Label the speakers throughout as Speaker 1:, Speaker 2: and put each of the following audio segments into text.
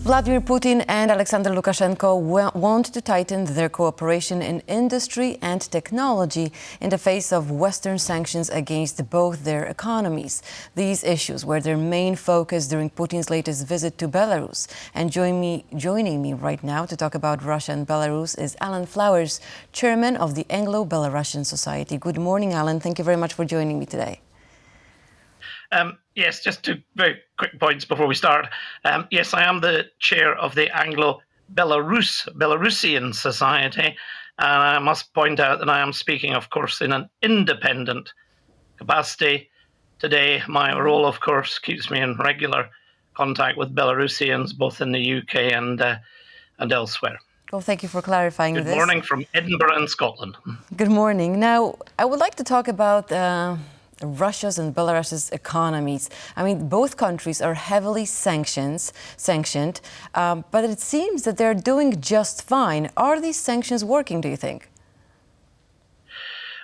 Speaker 1: Vladimir Putin and Alexander Lukashenko want to tighten their cooperation in industry and technology in the face of Western sanctions against both their economies. These issues were their main focus during Putin's latest visit to Belarus. And joining me right now to talk about Russia and Belarus is Alan Flowers, chairman of the Anglo-Belarusian Society. Good morning, Alan. Thank you very much for joining me today.
Speaker 2: Yes, just two very quick points before we start. Yes, I am the chair of the Anglo-Belarusian Society, and I must point out that I am speaking, of course, in an independent capacity. Today, my role, of course, keeps me in regular contact with Belarusians, both in the UK and elsewhere.
Speaker 1: Well, thank you for clarifying this.
Speaker 2: Good morning from Edinburgh in Scotland.
Speaker 1: Good morning. Now, I would like to talk about Russia's and Belarus's economies. I mean, both countries are heavily sanctioned, but it seems that they're doing just fine. Are these sanctions working, do you think?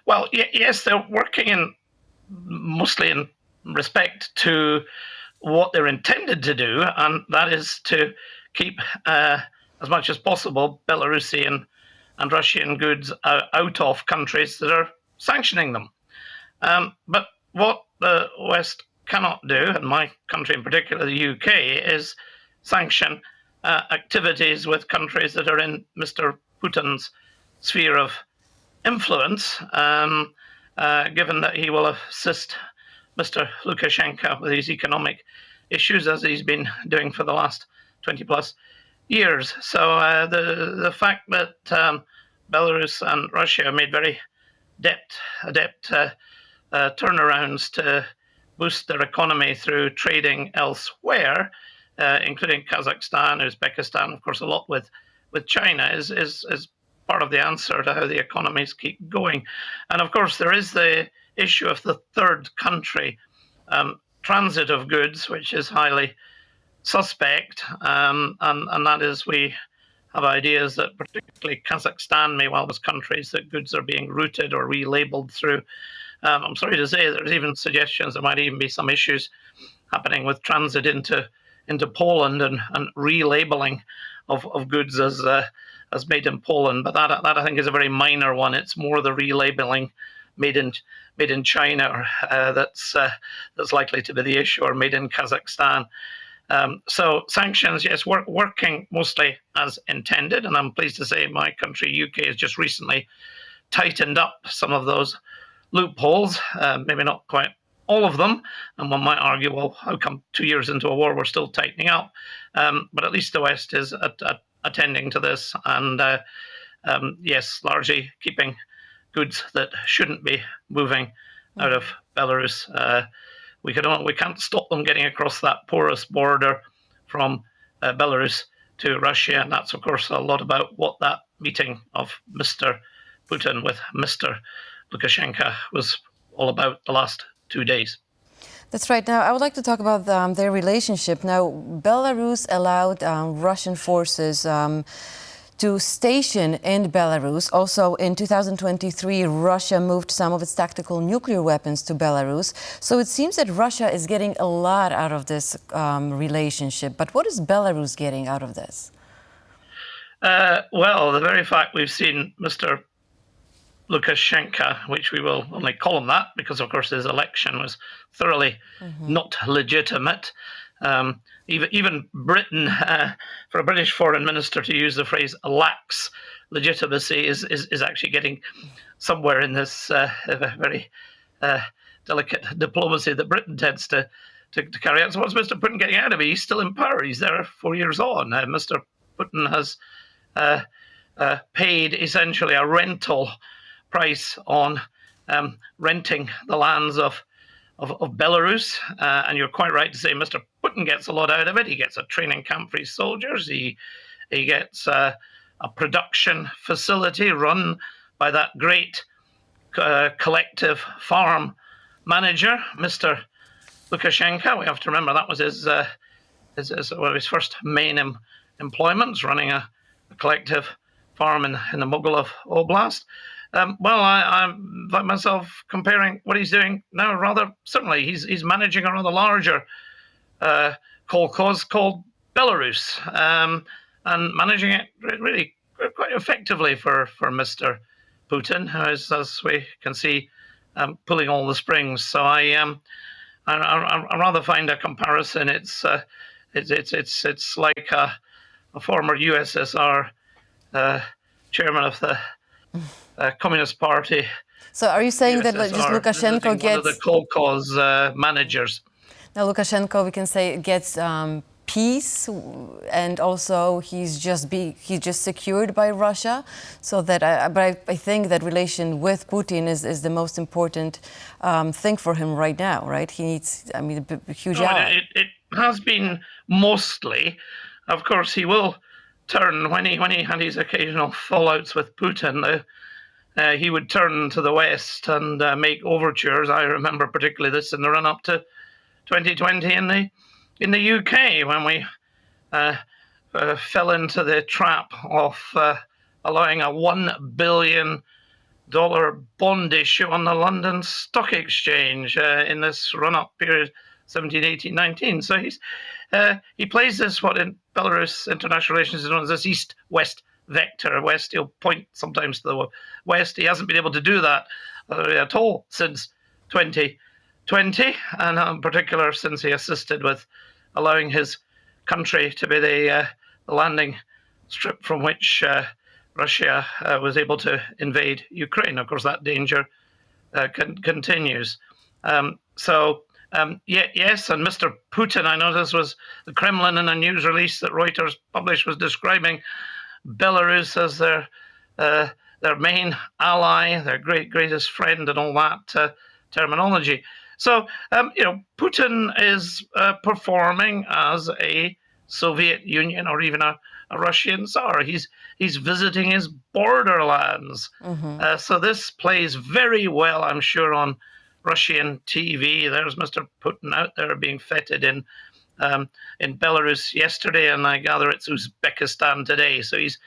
Speaker 2: Well, yes, they're working mostly in respect to what they're intended to do, and that is to keep, as much as possible, Belarusian and Russian goods out of countries that are sanctioning them. But what the West cannot do, and my country in particular, the UK, is sanction activities with countries that are in Mr. Putin's sphere of influence, given that he will assist Mr. Lukashenko with these economic issues, as he's been doing for the last 20 plus years. So the fact that Belarus and Russia made very adept turnarounds to boost their economy through trading elsewhere, including Kazakhstan, Uzbekistan, of course, a lot with China, is part of the answer to how the economies keep going. And of course, there is the issue of the third country transit of goods, which is highly suspect, and that is we have ideas that particularly Kazakhstan may well as countries that goods are being routed or relabeled through. I'm sorry to say there's even suggestions there might even be some issues happening with transit into Poland and relabeling of goods as made in Poland. But that I think is a very minor one. It's more the relabeling made in China that's likely to be the issue, or made in Kazakhstan. So sanctions, yes, working mostly as intended, and I'm pleased to say my country, UK, has just recently tightened up some of those loopholes, maybe not quite all of them, and one might argue, well, how come 2 years into a war we're still tightening up? But at least the West is attending to this, and yes, largely keeping goods that shouldn't be moving out of Belarus. We can't stop them getting across that porous border from Belarus to Russia, and that's, of course, a lot about what that meeting of Mr. Putin with Mr. Lukashenko was all about the last 2 days.
Speaker 1: That's right. Now, I would like to talk about their relationship. Now, Belarus allowed Russian forces to station in Belarus. Also, in 2023, Russia moved some of its tactical nuclear weapons to Belarus. So it seems that Russia is getting a lot out of this relationship. But what is Belarus getting out of this?
Speaker 2: Well, the very fact we've seen Mr. Lukashenko, which we will only call him that because, of course, his election was thoroughly not legitimate. Even Britain, for a British foreign minister to use the phrase lacks legitimacy is actually getting somewhere in this very delicate diplomacy that Britain tends to carry out. So what's Mr. Putin getting out of it? He's still in power. He's there 4 years on. Mr. Putin has paid essentially a rental price on renting the lands of Belarus, and you're quite right to say Mr. Putin gets a lot out of it. He gets a training camp for his soldiers. He gets a production facility run by that great collective farm manager, Mr. Lukashenko. We have to remember that was one of his first main employments, running a collective farm in the Mogilov Oblast. Well, I find myself comparing what he's doing now. Rather, certainly, he's managing a rather larger kolkhoz called Belarus, and managing it really quite effectively for Mr. Putin, who is, as we can see, pulling all the strings. So I rather find a comparison. It's like a former USSR chairman of the Communist Party.
Speaker 1: So are you saying that
Speaker 2: USSR,
Speaker 1: just Lukashenko gets...
Speaker 2: one of the Kolkhoz managers.
Speaker 1: Now Lukashenko, we can say, gets peace, and also he's just secured by Russia. So that, but I think that relation with Putin is the most important thing for him right now, right? He needs, I mean, a huge ally.
Speaker 2: It has been mostly. Of course, he will turn when he had his occasional fallouts with Putin. He would turn to the West and make overtures. I remember particularly this in the run-up to 2020 in the UK, when we fell into the trap of allowing a $1 billion bond issue on the London Stock Exchange in this run-up period, 17, 18, 19. So he plays this, what in Belarus international relations is known as this east-west vector. West, he'll point sometimes to the west. He hasn't been able to do that at all since 2020, and in particular since he assisted with allowing his country to be the landing strip from which Russia was able to invade Ukraine. Of course, that danger continues. Yes, and Mr. Putin, I noticed, was the Kremlin in a news release that Reuters published was describing Belarus as their main ally, their greatest friend, and all that terminology. So, Putin is performing as a Soviet Union or even a Russian Tsar. He's visiting his borderlands. Mm-hmm. So this plays very well, I'm sure, on Russian TV. There's Mr. Putin out there being feted in Belarus yesterday, and I gather it's Uzbekistan today. So he's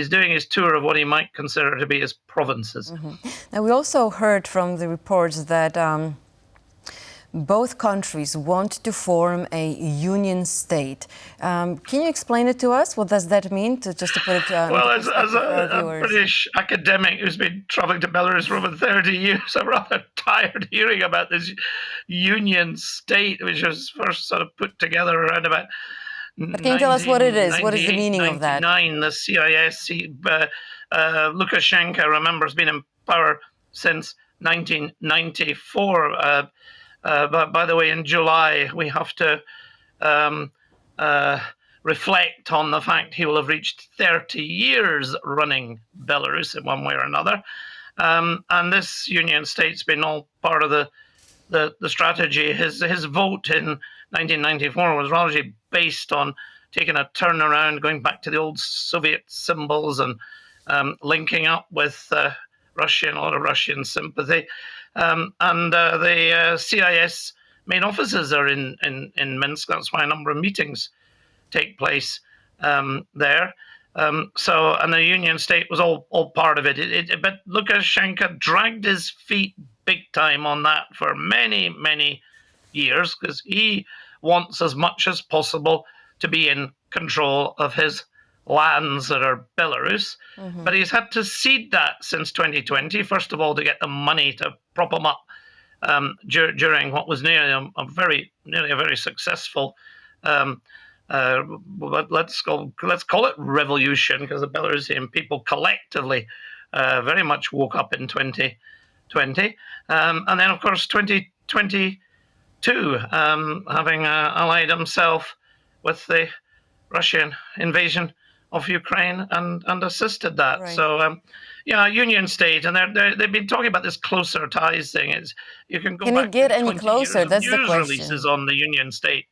Speaker 2: doing his tour of what he might consider to be his provinces.
Speaker 1: Mm-hmm. Now, we also heard from the reports that both countries want to form a union state. Can you explain it to us? What does that mean? Just to put it
Speaker 2: well, as a British academic who's been traveling to Belarus for over 30 years, I'm rather tired hearing about this union state, which was first sort of put together around about.
Speaker 1: But can you tell us what it is? What is the meaning of that?
Speaker 2: The CIS, Lukashenko, remember, has been in power since 1994. But by the way, in July, we have to reflect on the fact he will have reached 30 years running Belarus in one way or another. And this union state's been all part of the strategy. His vote in 1994 was largely based on taking a turnaround, going back to the old Soviet symbols and linking up with Russia and a lot of Russian sympathy. The CIS main offices are in Minsk. That's why a number of meetings take place there. And the union state was all part of it. But Lukashenko dragged his feet big time on that for many, many years, because he wants as much as possible to be in control of his lands that are Belarus. Mm-hmm. But he's had to cede that since 2020, first of all, to get the money to prop him up during what was nearly a very successful let's call it revolution, because the Belarusian people collectively very much woke up in 2020, and then of course 2022, having allied himself with the Russian invasion of Ukraine and assisted that. Right. So union state, and they've been talking about this closer ties thing. You can go. Can back it get any closer? That's the question. Releases on the union state.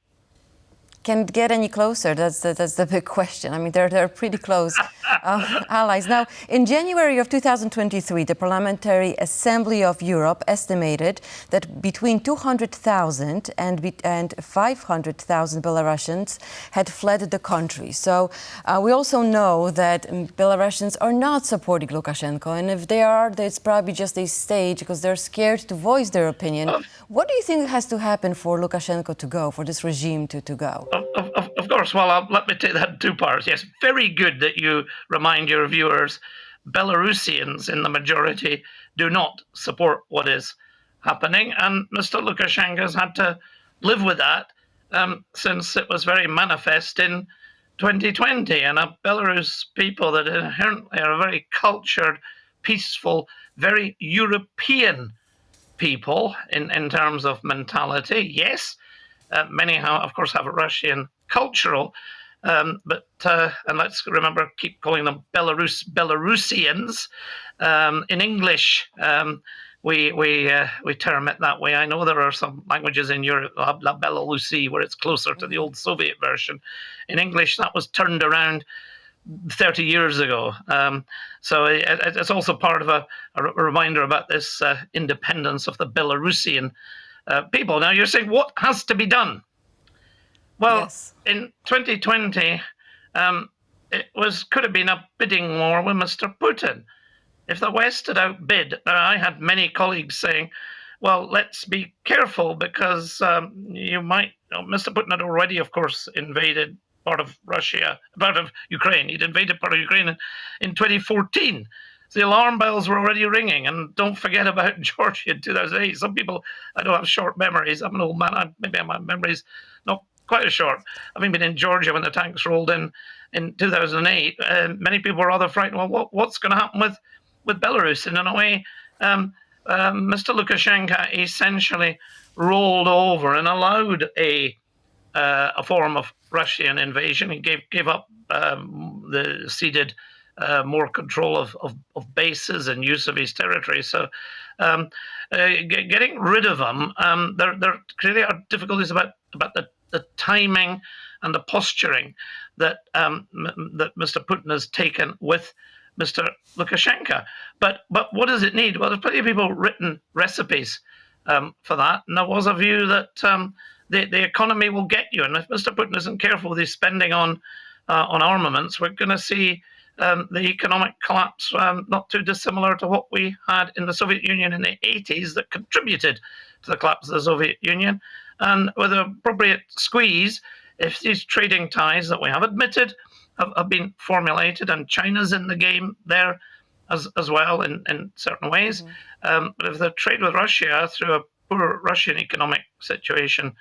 Speaker 1: Can it get any closer? That's the big question. I mean, they're pretty close allies. Now, in January of 2023, the Parliamentary Assembly of Europe estimated that between 200,000 and 500,000 Belarusians had fled the country. So we also know that Belarusians are not supporting Lukashenko, and if they are, it's probably just a stage because they're scared to voice their opinion. What do you think has to happen for Lukashenko to go, for this regime to go?
Speaker 2: Of course. Well, let me take that in two parts. Yes, very good that you remind your viewers Belarusians in the majority do not support what is happening, and Mr. Lukashenko has had to live with that since it was very manifest in 2020. And a Belarus people that inherently are a very cultured, peaceful, very European people in terms of mentality. Yes, many, of course, have a Russian cultural, but and let's remember, keep calling them Belarusians. In English, we term it that way. I know there are some languages in Europe, La Belarusie, where it's closer to the old Soviet version. In English, that was turned around 30 years ago. So it's also part of a reminder about this independence of the Belarusian people. Now, you're saying, what has to be done? Well, yes. In 2020, it could have been a bidding war with Mr. Putin. If the West had outbid, I had many colleagues saying, well, let's be careful because Mr. Putin had already, of course, invaded part of Ukraine. He'd invaded part of Ukraine in 2014. So the alarm bells were already ringing. And don't forget about Georgia in 2008. Some people, I don't have short memories. I'm an old man. Maybe my memory's not quite as short. Having been in Georgia when the tanks rolled in 2008, many people were rather frightened. Well, what's going to happen with Belarus? And in a way, Mr. Lukashenko essentially rolled over and allowed a form of Russian invasion. He gave up ceded more control of bases and use of his territory. So getting rid of them, there clearly are difficulties about the timing and the posturing that Mr. Putin has taken with Mr. Lukashenko. But what does it need? Well, there's plenty of people written recipes for that, and there was a view that the economy will get you, and if Mr. Putin isn't careful with his spending on armaments, we're going to see the economic collapse not too dissimilar to what we had in the Soviet Union in the 80s that contributed to the collapse of the Soviet Union. And with an appropriate squeeze, if these trading ties that we have admitted have been formulated, and China's in the game there as well in certain ways, but if the trade with Russia through a poor Russian economic situation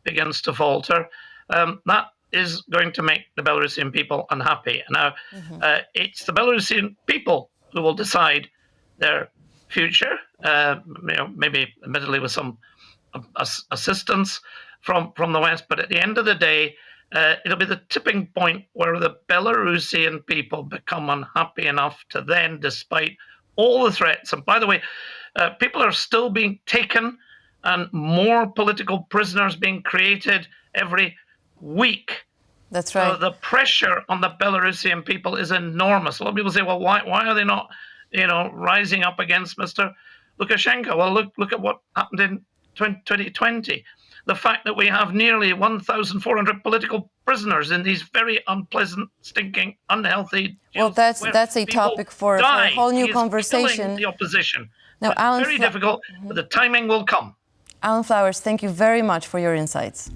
Speaker 2: begins to falter, that is going to make the Belarusian people unhappy. Now, it's the Belarusian people who will decide their future, maybe admittedly with some assistance from the West, but at the end of the day, it'll be the tipping point where the Belarusian people become unhappy enough to then, despite all the threats, and by the way, people are still being taken and more political prisoners being created every week.
Speaker 1: That's right.
Speaker 2: So the pressure on the Belarusian people is enormous. A lot of people say, well, why are they not, rising up against Mr. Lukashenko? Well, look at what happened in 2020. The fact that we have nearly 1,400 political prisoners in these very unpleasant, stinking, unhealthy jails.
Speaker 1: Well, that's a topic for a whole new conversation.
Speaker 2: The opposition.
Speaker 1: Now, Alan,
Speaker 2: very difficult, but the timing will come.
Speaker 1: Alan Flowers, thank you very much for your insights.